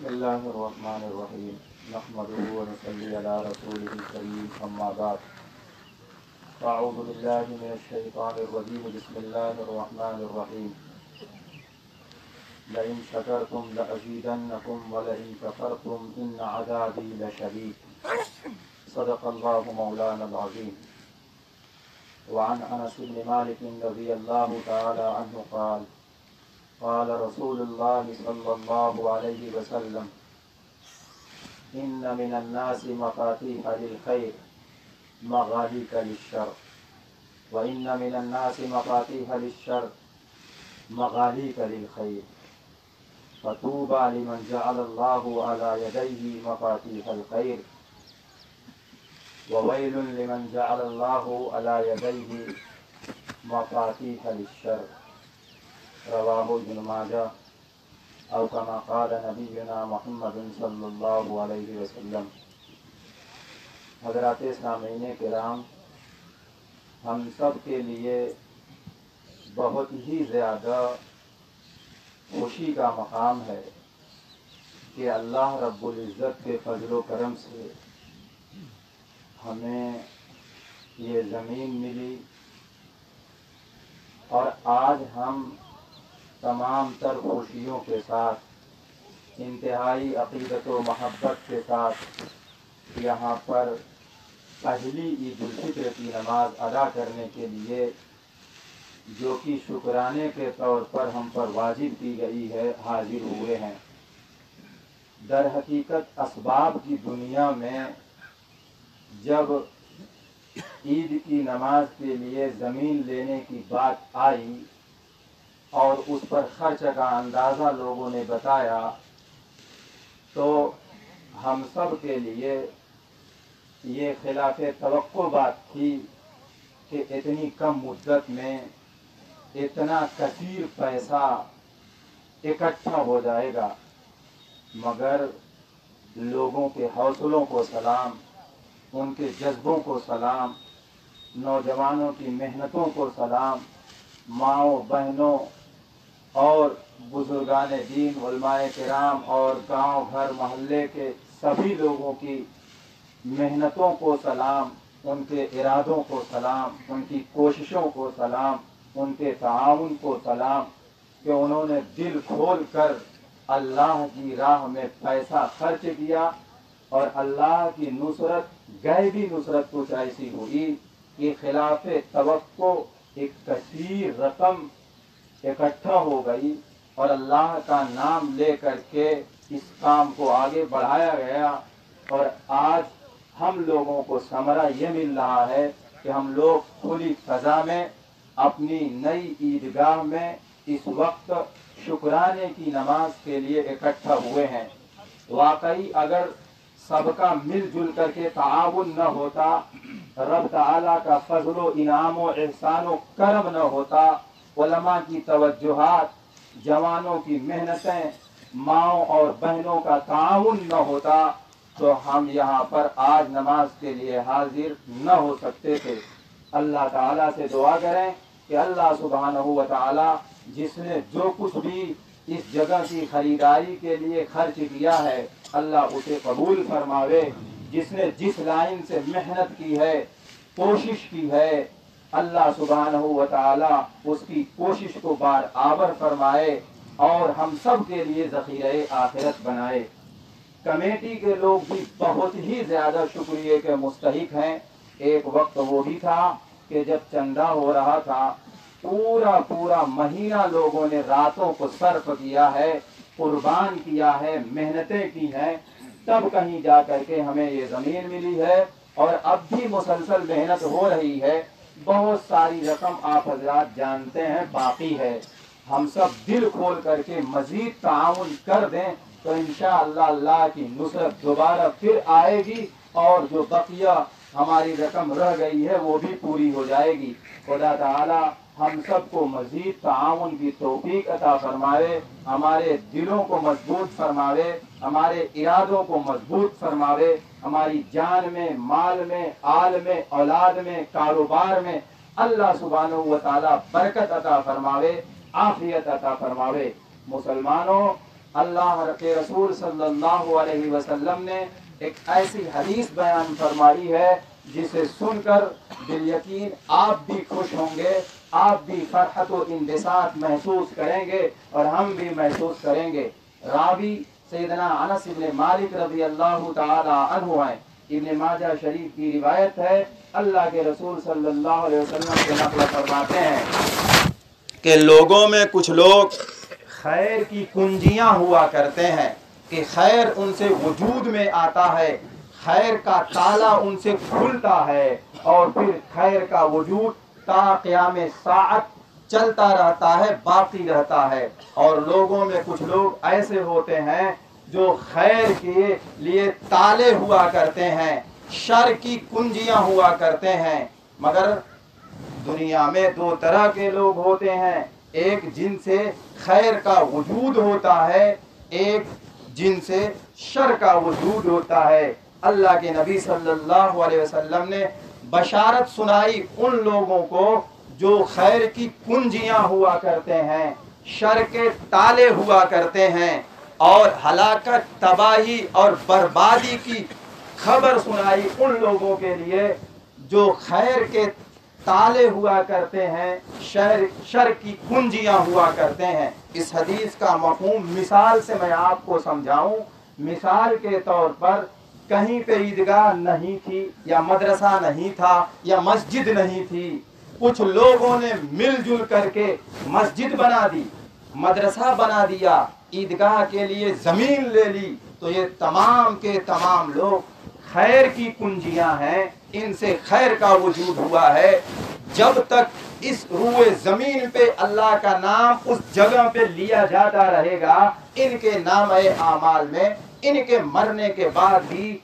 بسم اللہ الرحمن الرحیم نحمده ونصلی علی رسولہ الکریم اما بعد اعوذ باللہ من الشیطان الرجیم بسم اللہ الرحمن الرحیم لئن شکرتم لأزیدنکم ولئن کفرتم ان عذابی لشدید صدق اللہ مولانا العظیم وعن انس بن مالک رضی اللہ تعالی عنہ قال قال رسول الله صلى الله عليه وسلم إن من الناس مفاتيح للخير مغاليق للشر وإن من الناس مفاتيح للشر مغاليق للخير فطوبى لمن جعل الله على يديه مفاتيح الخير وويل لمن جعل الله على يديه مفاتيح للشر رواہ ابن ماجہ او کما قال نبینا محمد صلی اللہ علیہ وسلم۔ حضرات سامعین کرام، ہم سب کے لیے بہت ہی زیادہ خوشی کا مقام ہے کہ اللہ رب العزت کے فضل و کرم سے ہمیں یہ زمین ملی اور آج ہم تمام تر خوشیوں کے ساتھ انتہائی عقیدت و محبت کے ساتھ یہاں پر پہلی عید الفطر کی نماز ادا کرنے کے لیے جو کہ شکرانے کے طور پر ہم پر واجب کی گئی ہے حاضر ہوئے ہیں۔ در حقیقت اسباب کی دنیا میں جب عید کی نماز کے لیے زمین لینے کی بات آئی اور اس پر خرچ کا اندازہ لوگوں نے بتایا تو ہم سب کے لیے یہ خلاف توقع بات تھی کہ اتنی کم مدت میں اتنا کثیر پیسہ اکٹھا ہو جائے گا، مگر لوگوں کے حوصلوں کو سلام، ان کے جذبوں کو سلام، نوجوانوں کی محنتوں کو سلام، ماؤں بہنوں اور بزرگان دین، علماء کرام اور گاؤں گھر محلے کے سبھی لوگوں کی محنتوں کو سلام، ان کے ارادوں کو سلام، ان کی کوششوں کو سلام، ان کے تعاون کو سلام کہ انہوں نے دل کھول کر اللہ کی راہ میں پیسہ خرچ کیا اور اللہ کی نصرت، غیبی نصرت کچھ ایسی ہوئی کہ خلاف توقع ایک کثیر رقم اکٹھا ہو گئی اور اللہ کا نام لے کر کے اس کام کو آگے بڑھایا گیا، اور آج ہم لوگوں کو ثمرہ یہ مل رہا ہے کہ ہم لوگ کھلی فضا میں اپنی نئی عیدگاہ میں اس وقت شکرانے کی نماز کے لیے اکٹھا ہوئے ہیں۔ واقعی اگر سب کا مل جل کر کے تعاون نہ ہوتا، رب تعالیٰ کا فضل و انعام و احسان و کرم نہ ہوتا، علماء کی توجہات، جوانوں کی محنتیں، ماؤں اور بہنوں کا تعاون نہ ہوتا تو ہم یہاں پر آج نماز کے لیے حاضر نہ ہو سکتے تھے۔ اللہ تعالیٰ سے دعا کریں کہ اللہ سبحانہ و تعالیٰ جس نے جو کچھ بھی اس جگہ کی خریداری کے لیے خرچ کیا ہے اللہ اسے قبول فرماوے، جس نے جس لائن سے محنت کی ہے، کوشش کی ہے، اللہ سبحانہ و تعالیٰ اس کی کوشش کو بار آور فرمائے اور ہم سب کے لیے ذخیرہ آخرت بنائے۔ کمیٹی کے لوگ بھی بہت ہی زیادہ شکریہ کے مستحق ہیں۔ ایک وقت وہ بھی تھا کہ جب چندہ ہو رہا تھا، پورا مہینہ لوگوں نے راتوں کو صرف کیا ہے، قربان کیا ہے، محنتیں کی ہیں، تب کہیں جا کر کے ہمیں یہ زمین ملی ہے اور اب بھی مسلسل محنت ہو رہی ہے۔ بہت ساری رقم آپ حضرات جانتے ہیں باقی ہے، ہم سب دل کھول کر کے مزید تعاون کر دیں تو انشاءاللہ اللہ کی نصرت دوبارہ پھر آئے گی اور جو بقیہ ہماری رقم رہ گئی ہے وہ بھی پوری ہو جائے گی۔ خدا تعالی ہم سب کو مزید تعاون کی توفیق عطا فرمائے، ہمارے دلوں کو مضبوط فرماوے، ہمارے ارادوں کو مضبوط فرماوے، ہماری جان میں، مال میں، آل میں، اولاد میں، کاروبار میں اللہ سبحانہ و تعالی برکت عطا فرماوے، عافیت عطا فرماوے۔ مسلمانوں، اللہ کے رسول صلی اللہ علیہ وسلم نے ایک ایسی حدیث بیان فرمائی ہے جسے سن کر بالیقین آپ بھی خوش ہوں گے، آپ بھی فرحت و انبساط محسوس کریں گے اور ہم بھی محسوس کریں گے۔ راوی سیدنا انس بن مالک رضی اللہ تعالی عنہ ہیں، ابن ماجہ شریف کی روایت ہے۔ اللہ کے رسول صلی اللہ علیہ وسلم سے نقل فرماتے ہیں کہ لوگوں میں کچھ لوگ خیر کی کنجیاں ہوا کرتے ہیں کہ خیر ان سے وجود میں آتا ہے، خیر کا تالا ان سے کھلتا ہے اور پھر خیر کا وجود تا قیام ساعت چلتا رہتا ہے، باقی رہتا ہے۔ اور لوگوں میں کچھ لوگ ایسے ہوتے ہیں جو خیر کے لیے تالے ہوا کرتے ہیں، شر کی کنجیاں ہوا کرتے ہیں۔ مگر دنیا میں دو طرح کے لوگ ہوتے ہیں، ایک جن سے خیر کا وجود ہوتا ہے، ایک جن سے شر کا وجود ہوتا ہے۔ اللہ کے نبی صلی اللہ علیہ وسلم نے بشارت سنائی ان لوگوں کو جو خیر کی کنجیاں ہوا کرتے ہیں، شر کے تالے ہوا کرتے ہیں، اور ہلاکت، تباہی اور بربادی کی خبر سنائی ان لوگوں کے لیے جو خیر کے تالے ہوا کرتے ہیں، شر کی کنجیاں ہوا کرتے ہیں۔ اس حدیث کا مفہوم مثال سے میں آپ کو سمجھاؤں۔ مثال کے طور پر کہیں پہ عیدگاہ نہیں تھی یا مدرسہ نہیں تھا یا مسجد نہیں تھی، کچھ لوگوں نے مل جل کر کے مسجد بنا دی، مدرسہ بنا دیا، عیدگاہ کے لیے زمین لے لی، تو یہ تمام کے تمام لوگ خیر کی کنجیاں ہیں، ان سے خیر کا وجود ہوا ہے۔ جب تک اس روئے زمین پہ اللہ کا نام اس جگہ پہ لیا جاتا رہے گا، ان کے نام اعمال میں ان کے مرنے کے بعد بھی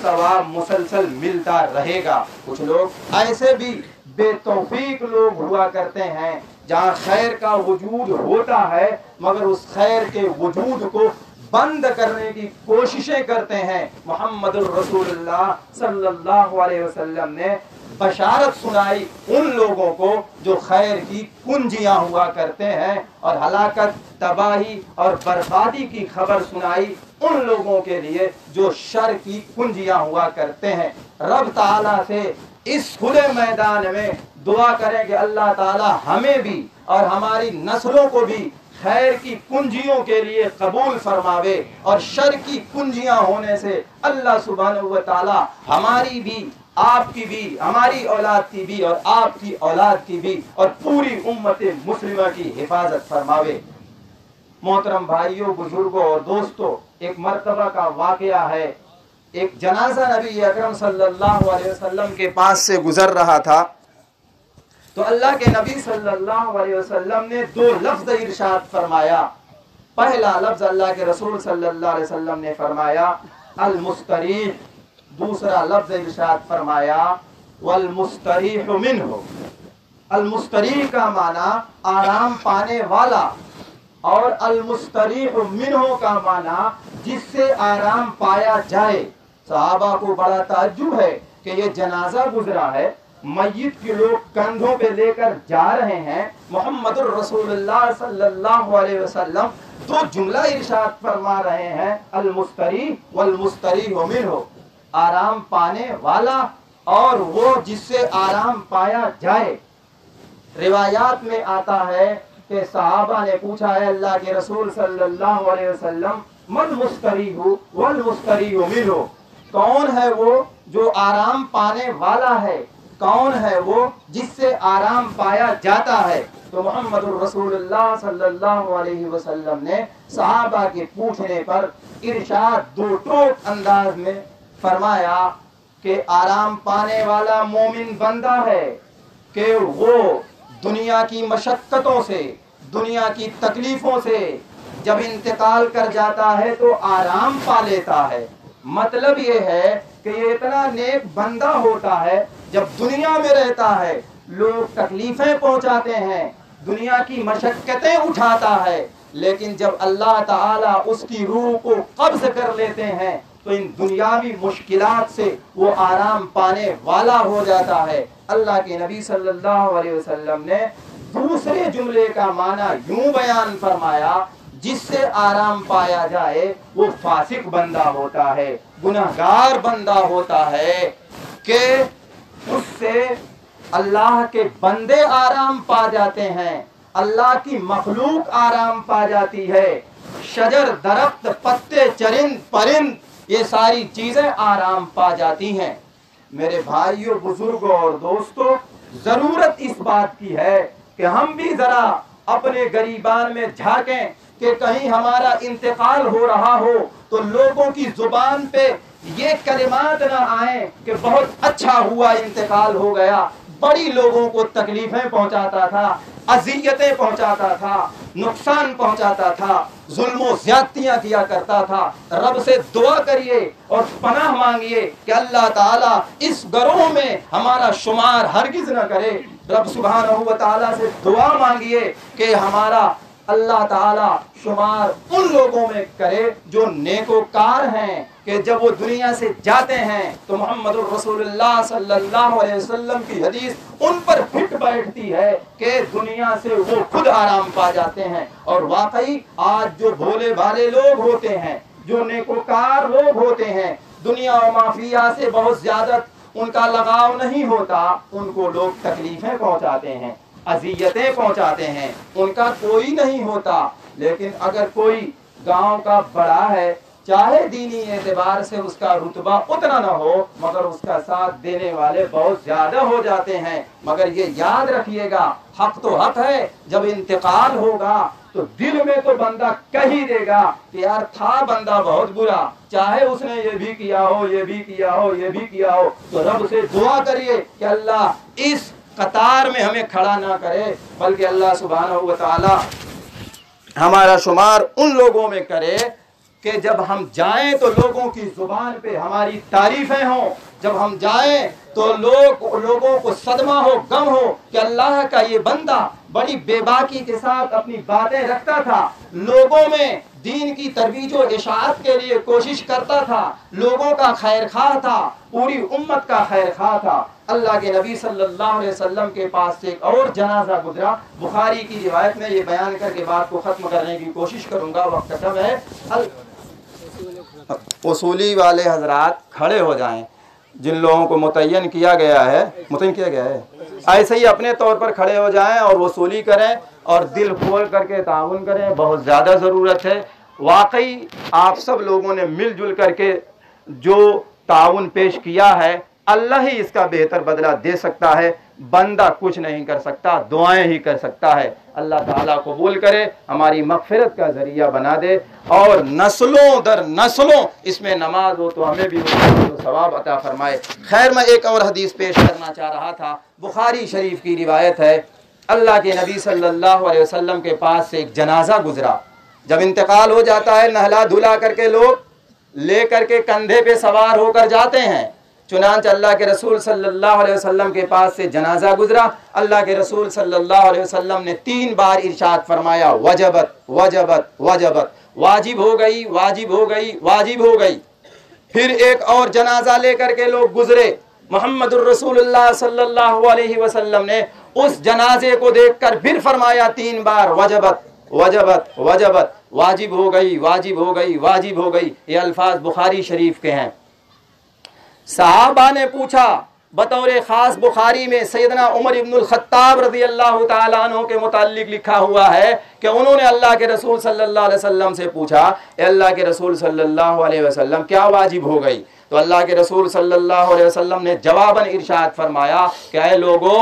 ثواب مسلسل ملتا رہے گا۔ کچھ لوگ ایسے بھی بے توفیق لوگ ہوا کرتے ہیں جہاں خیر کا وجود ہوتا ہے مگر اس خیر کے وجود کو بند کرنے کی کوششیں کرتے ہیں۔ محمد الرسول اللہ صلی اللہ علیہ وسلم نے بشارت سنائی ان لوگوں کو جو خیر کی کنجیاں ہوا کرتے ہیں، اور ہلاکت، تباہی اور بربادی کی خبر سنائی ان لوگوں کے لیے جو شر کی کنجیاں ہوا کرتے ہیں۔ رب تعالیٰ سے اس کھلے میدان میں دعا کریں کہ اللہ تعالیٰ ہمیں بھی اور ہماری نسلوں کو بھی خیر کی کنجیوں کے لیے قبول فرماوے، اور شر کی کنجیاں ہونے سے اللہ سبحانہ و تعالیٰ ہماری بھی، آپ کی بھی، ہماری اولاد کی بھی اور آپ کی اولاد کی بھی اور پوری امت مسلمہ کی حفاظت فرماوے۔ محترم بھائیوں، بزرگوں اور دوستوں، ایک مرتبہ کا واقعہ ہے۔ ایک جنازہ نبی اکرم صلی اللہ علیہ وسلم کے پاس سے گزر رہا تھا، تو اللہ کے نبی صلی اللہ علیہ وسلم نے دو لفظ ارشاد فرمایا۔ پہلا لفظ اللہ کے رسول صلی اللہ علیہ وسلم نے فرمایا المستریح، دوسرا لفظ ارشاد فرمایا والمستریح منہ۔ المستریح کا معنی آرام پانے والا، اور المستریح منہ کا معنی جس سے آرام پایا جائے۔ صحابہ کو بڑا تعجب ہے کہ یہ جنازہ گزرا ہے، میت کے لوگ کندھوں پہ لے کر جا رہے ہیں، محمد الرسول اللہ صلی اللہ علیہ وسلم دو جملہ ارشاد فرما رہے ہیں، المستریح والمستریح منہ، آرام پانے والا اور وہ جس سے آرام پایا جائے۔ روایات میں آتا ہے کہ صحابہ نے پوچھا ہے اللہ کے رسول صلی اللہ علیہ وسلم من مستریح والمستریح منہ، کون ہے وہ جو آرام پانے والا ہے، کون ہے وہ جس سے آرام پایا جاتا ہے؟ تو محمد الرسول اللہ صلی اللہ علیہ وسلم نے صحابہ کے پوچھنے پر ارشاد دو ٹوک انداز میں فرمایا کہ آرام پانے والا مومن بندہ ہے کہ وہ دنیا کی مشقتوں سے، دنیا کی تکلیفوں سے جب انتقال کر جاتا ہے تو آرام پا لیتا ہے۔ مطلب یہ ہے کہ یہ اتنا نیک بندہ ہوتا ہے، جب دنیا میں رہتا ہے لوگ تکلیفیں پہنچاتے ہیں، دنیا کی مشقتیں اٹھاتا ہے، لیکن جب اللہ تعالیٰ اس کی روح کو قبض کر لیتے ہیں تو ان دنیاوی مشکلات سے وہ آرام پانے والا ہو جاتا ہے۔ اللہ کے نبی صلی اللہ علیہ وسلم نے دوسرے جملے کا معنی یوں بیان فرمایا، جس سے آرام پایا جائے وہ فاسق بندہ ہوتا ہے، گناہگار بندہ ہوتا ہے کہ اس سے اللہ کے بندے آرام پا جاتے ہیں، اللہ کی مخلوق آرام پا جاتی ہے، شجر درخت پتے چرند پرند یہ ساری چیزیں آرام پا جاتی ہیں۔ میرے بھائیوں بزرگوں اور دوستوں، ضرورت اس بات کی ہے کہ ہم بھی ذرا اپنے گریبان میں جھانکیں کہ کہیں ہمارا انتقال ہو رہا ہو تو لوگوں کی زبان پہ یہ کلمات نہ آئیں کہ بہت اچھا ہوا انتقال ہو گیا، بڑی لوگوں کو تکلیفیں پہنچاتا تھا، اذیتیں پہنچاتا تھا، نقصان پہنچاتا تھا، ظلم و زیادتیاں کیا کرتا تھا۔ رب سے دعا کریے اور پناہ مانگیے کہ اللہ تعالیٰ اس گروہ میں ہمارا شمار ہرگز نہ کرے۔ رب سبحانہ و تعالیٰ سے دعا مانگیے کہ ہمارا اللہ تعالیٰ شمار ان لوگوں میں کرے جو نیکوکار ہیں، کہ جب وہ دنیا سے جاتے ہیں تو محمد الرسول اللہ صلی اللہ علیہ وسلم کی حدیث ان پر پھٹ بیٹھتی ہے کہ دنیا سے وہ خود آرام پا جاتے ہیں۔ اور واقعی آج جو بھولے بھالے لوگ ہوتے ہیں، جو نیکوکار لوگ ہوتے ہیں، دنیا و مافیہ سے بہت زیادہ ان کا لگاؤ نہیں ہوتا، ان کو لوگ تکلیفیں پہنچاتے ہیں، اذیتیں پہنچاتے ہیں، ان کا کوئی نہیں ہوتا۔ لیکن اگر کوئی گاؤں کا بڑا ہے، چاہے دینی اعتبار سے اس کا رتبہ اتنا نہ ہو مگر اس کا ساتھ دینے والے بہت زیادہ ہو جاتے ہیں۔ مگر یہ یاد رکھیے گا، حق تو حق ہے، جب انتقال ہوگا تو دل میں تو بندہ کہہ ہی دے گا کہ یار تھا بندہ بہت برا، چاہے اس نے یہ بھی کیا ہو، یہ بھی کیا ہو، یہ بھی کیا ہو۔ تو رب سے دعا کریے کہ اللہ اس قطار میں ہمیں کھڑا نہ کرے، بلکہ اللہ سبحانہ و تعالی ہمارا شمار ان لوگوں میں کرے کہ جب ہم جائیں تو لوگوں کی زبان پہ ہماری تعریفیں ہوں، جب ہم جائیں تو لوگوں کو صدمہ ہو، غم ہو کہ اللہ کا یہ بندہ بڑی بے باکی کے ساتھ اپنی باتیں رکھتا تھا، لوگوں میں دین کی ترویج و اشاعت کے لیے کوشش کرتا تھا، لوگوں کا خیر خواہ تھا، پوری امت کا خیر خواہ تھا۔ اللہ کے نبی صلی اللہ علیہ وسلم کے پاس سے ایک اور جنازہ گزرا، بخاری کی روایت میں یہ بیان کر کے بات کو ختم کرنے کی کوشش کروں گا، وقت کم ہے۔ اصولی والے حضرات کھڑے ہو جائیں، جن لوگوں کو متعین کیا گیا ہے ایسے ہی اپنے طور پر کھڑے ہو جائیں اور وصولی کریں اور دل کھول کر کے تعاون کریں، بہت زیادہ ضرورت ہے۔ واقعی آپ سب لوگوں نے مل جل کر کے جو تعاون پیش کیا ہے، اللہ ہی اس کا بہتر بدلہ دے سکتا ہے، بندہ کچھ نہیں کر سکتا، دعائیں ہی کر سکتا ہے۔ اللہ تعالیٰ قبول کرے، ہماری مغفرت کا ذریعہ بنا دے اور نسلوں در نسلوں اس میں نماز ہو تو ہمیں بھی ثواب عطا فرمائے۔ خیر، میں ایک اور حدیث پیش کرنا چاہ رہا تھا، بخاری شریف کی روایت ہے، اللہ کے نبی صلی اللہ علیہ وسلم کے پاس سے ایک جنازہ گزرا۔ جب انتقال ہو جاتا ہے، نہلا دھلا کر کے لوگ لے کر کے کندھے پہ سوار ہو کر جاتے ہیں، چنانچہ اللہ کے رسول صلی اللہ علیہ وسلم کے پاس سے جنازہ گزرا۔ اللہ کے رسول صلی اللہ علیہ وسلم نے 3 بار ارشاد فرمایا، وجبت وجبت وجبت، واجب ہو گئی، واجب ہو گئی، واجب ہو گئی۔ پھر ایک اور جنازہ لے کر کے لوگ گزرے، محمد الرسول اللہ صلی اللہ علیہ وسلم نے اس جنازے کو دیکھ کر پھر فرمایا 3 بار، وجبت وجبت وجبت، واجب ہو گئی، واجب ہو گئی، واجب ہو گئی۔ یہ الفاظ بخاری شریف کے ہیں۔ صحابہ نے پوچھا، بطور خاص بخاری میں سیدنا عمر ابن الخطاب رضی اللہ تعالیٰ عنہ کے متعلق لکھا ہوا ہے کہ انہوں نے اللہ کے رسول صلی اللہ علیہ وسلم سے پوچھا، اے اللہ کے رسول صلی اللہ علیہ وسلم کیا واجب ہو گئی؟ تو اللہ کے رسول صلی اللہ علیہ وسلم نے جواباً ارشاد فرمایا کہ اے لوگو،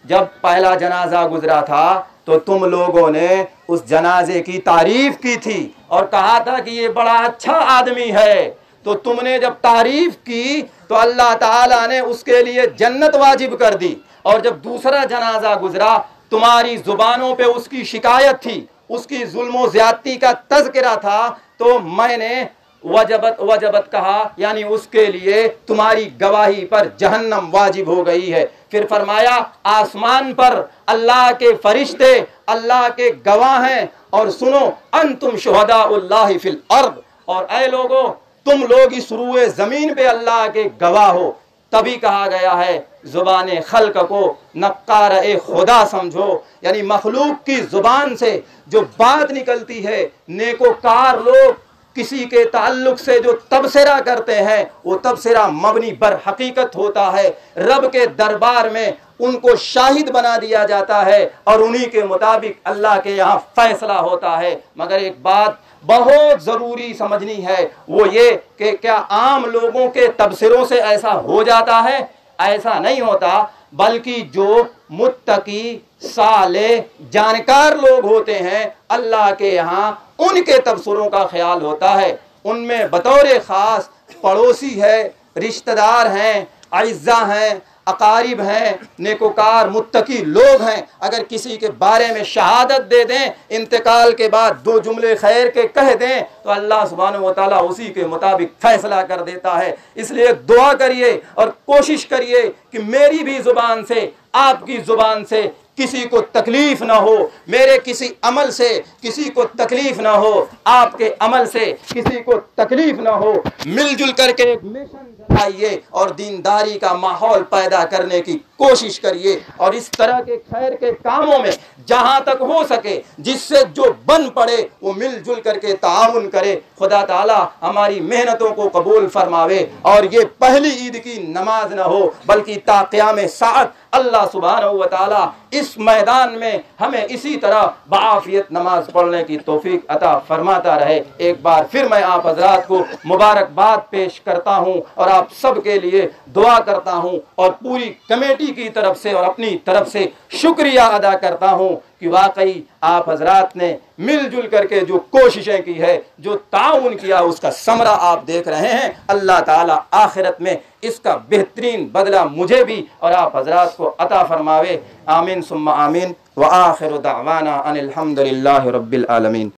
جب پہلا جنازہ گزرا تھا تو تم لوگوں نے اس جنازے کی تعریف کی تھی اور کہا تھا کہ یہ بڑا اچھا آدمی ہے، تو تم نے جب تعریف کی تو اللہ تعالیٰ نے اس کے لیے جنت واجب کر دی، اور جب دوسرا جنازہ گزرا تمہاری زبانوں پہ اس کی شکایت تھی، اس کی ظلم و زیادتی کا تذکرہ تھا، تو میں نے وجبت وجبت کہا، یعنی اس کے لیے تمہاری گواہی پر جہنم واجب ہو گئی ہے۔ پھر فرمایا آسمان پر اللہ کے فرشتے اللہ کے گواہ ہیں، اور سنو انتم شہداء اللہ فی الارض، اور اے لوگو تم لوگ اس روئے زمین پہ اللہ کے گواہ ہو۔ تبھی کہا گیا ہے زبان خلق کو نقارہ خدا سمجھو، یعنی مخلوق کی زبان سے جو بات نکلتی ہے، نیکوکار لوگ کسی کے تعلق سے جو تبصرہ کرتے ہیں وہ تبصرہ مبنی بر حقیقت ہوتا ہے، رب کے دربار میں ان کو شاہد بنا دیا جاتا ہے اور انہی کے مطابق اللہ کے یہاں فیصلہ ہوتا ہے۔ مگر ایک بات بہت ضروری سمجھنی ہے، وہ یہ کہ کیا عام لوگوں کے تبصروں سے ایسا ہو جاتا ہے؟ ایسا نہیں ہوتا، بلکہ جو متقی صالح جانکار لوگ ہوتے ہیں اللہ کے یہاں ان کے تبصروں کا خیال ہوتا ہے۔ ان میں بطور خاص پڑوسی ہے، رشتہ دار ہیں، اعزاء ہیں، اقارب ہیں، نیکوکار متقی لوگ ہیں، اگر کسی کے بارے میں شہادت دے دیں، انتقال کے بعد دو جملے خیر کے کہہ دیں تو اللہ سبحانہ و تعالیٰ اسی کے مطابق فیصلہ کر دیتا ہے۔ اس لیے دعا کریے اور کوشش کریے کہ میری بھی زبان سے، آپ کی زبان سے کسی کو تکلیف نہ ہو، میرے کسی عمل سے کسی کو تکلیف نہ ہو، آپ کے عمل سے کسی کو تکلیف نہ ہو، مل جل کر کے ایک مشن چلائیے اور دینداری کا ماحول پیدا کرنے کی کوشش کریے، اور اس طرح کے خیر کے کاموں میں جہاں تک ہو سکے جس سے جو بن پڑے وہ مل جل کر کے تعاون کرے۔ خدا تعالی ہماری محنتوں کو قبول فرماوے، اور یہ پہلی عید کی نماز نہ ہو بلکہ تا قیام ساعت اللہ سبحانہ و تعالی اس میدان میں ہمیں اسی طرح بعافیت نماز پڑھنے کی توفیق عطا فرماتا رہے۔ ایک بار پھر میں آپ حضرات کو مبارکباد پیش کرتا ہوں اور آپ سب کے لیے دعا کرتا ہوں، اور پوری کمیٹی کی طرف سے اور اپنی طرف سے شکریہ ادا کرتا ہوں کہ واقعی آپ حضرات نے مل جل کر کے جو کوششیں کی ہے، جو تعاون کیا، اس کا ثمرہ آپ دیکھ رہے ہیں۔ اللہ تعالیٰ آخرت میں اس کا بہترین بدلہ مجھے بھی اور آپ حضرات کو عطا فرماوے۔ آمین ثم آمین، وآخر دعوانا ان الحمد للہ رب العالمین۔